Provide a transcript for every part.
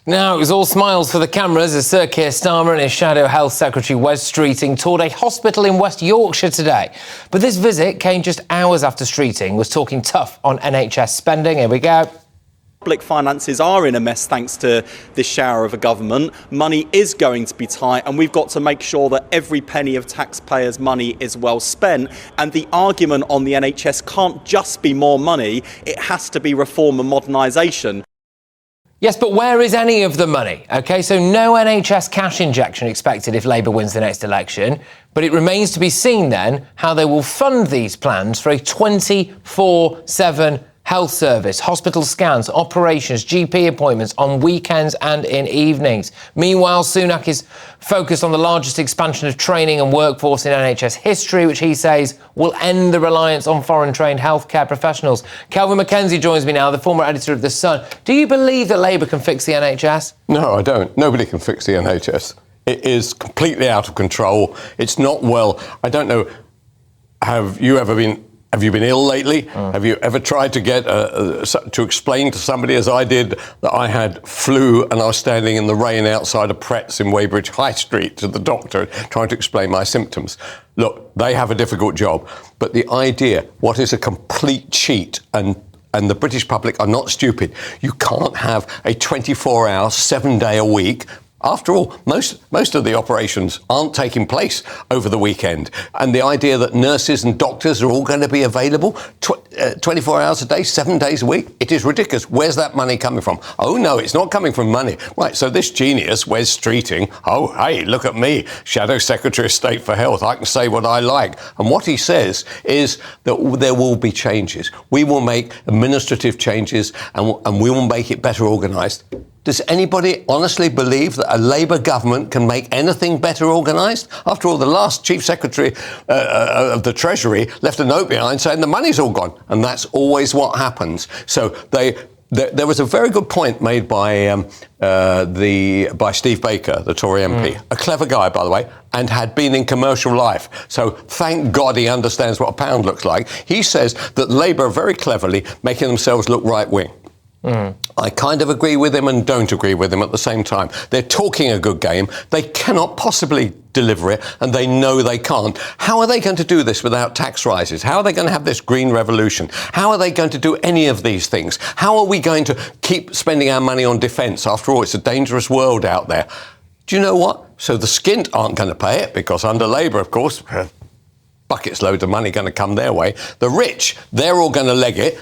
Now, it was all smiles for the cameras as Sir Keir Starmer and his Shadow Health Secretary Wes Streeting toured a hospital in West Yorkshire today. But this visit came just hours after Streeting was talking tough on NHS spending. Here we go. Public finances are in a mess thanks to this shower of a government. Money is going to be tight, and we've got to make sure that every penny of taxpayers' money is well spent. And the argument on the NHS can't just be more money, it has to be reform and modernisation. Yes, but where is any of the money? OK, so no NHS cash injection expected if Labour wins the next election. But it remains to be seen then how they will fund these plans for a 24/7 health service, hospital scans, operations, GP appointments on weekends and in evenings. Meanwhile, Sunak is focused on the largest expansion of training and workforce in NHS history, which he says will end the reliance on foreign-trained healthcare professionals. Kelvin MacKenzie joins me now, the former editor of The Sun. Do you believe that Labour can fix the NHS? No, I don't. Nobody can fix the NHS. It is completely out of control. It's not well. I don't know. Have you been ill lately? Have you ever tried to get to explain to somebody, as I did, that I had flu and I was standing in the rain outside of Pretz in Weybridge High Street to the doctor trying to explain my symptoms? Look, they have a difficult job, but the idea, what is a complete cheat, and the British public are not stupid. You can't have a 24-hour, 7-day-a-week. After all, most of the operations aren't taking place over the weekend. And the idea that nurses and doctors are all going to be available 24 hours a day, 7 days a week, it is ridiculous. Where's that money coming from? Oh, no, it's not coming from money. Right, so this genius, Wes Streeting, oh, hey, look at me, Shadow Secretary of State for Health. I can say what I like. And what he says is that there will be changes. We will make administrative changes and we will make it better organised. Does anybody honestly believe that a Labour government can make anything better organised? After all, the last Chief Secretary of the Treasury left a note behind saying the money's all gone. And that's always what happens. So there was a very good point made by Steve Baker, the Tory MP, a clever guy, by the way, and had been in commercial life. So thank God he understands what a pound looks like. He says that Labour are very cleverly making themselves look right-wing. I kind of agree with him and don't agree with him at the same time. They're talking a good game. They cannot possibly deliver it, and they know they can't. How are they going to do this without tax rises? How are they going to have this green revolution? How are they going to do any of these things? How are we going to keep spending our money on defence? After all, it's a dangerous world out there. Do you know what? So the skint aren't going to pay it, because under Labour, of course, buckets loads of money going to come their way. The rich, they're all going to leg it.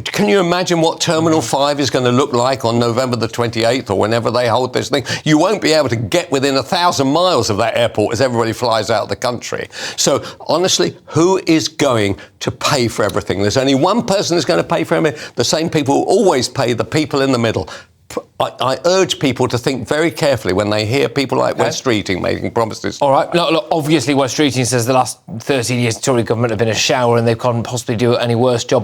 Can you imagine what Terminal 5 is going to look like on November the 28th or whenever they hold this thing? You won't be able to get within 1,000 miles of that airport as everybody flies out of the country. So, honestly, who is going to pay for everything? There's only one person who's going to pay for everything. The same people who always pay, the people in the middle. I urge people to think very carefully when they hear people like Wes Streeting making promises. All right. Look, obviously, Wes Streeting says the last 13 years the Tory government have been a shower and they can't possibly do any worse job.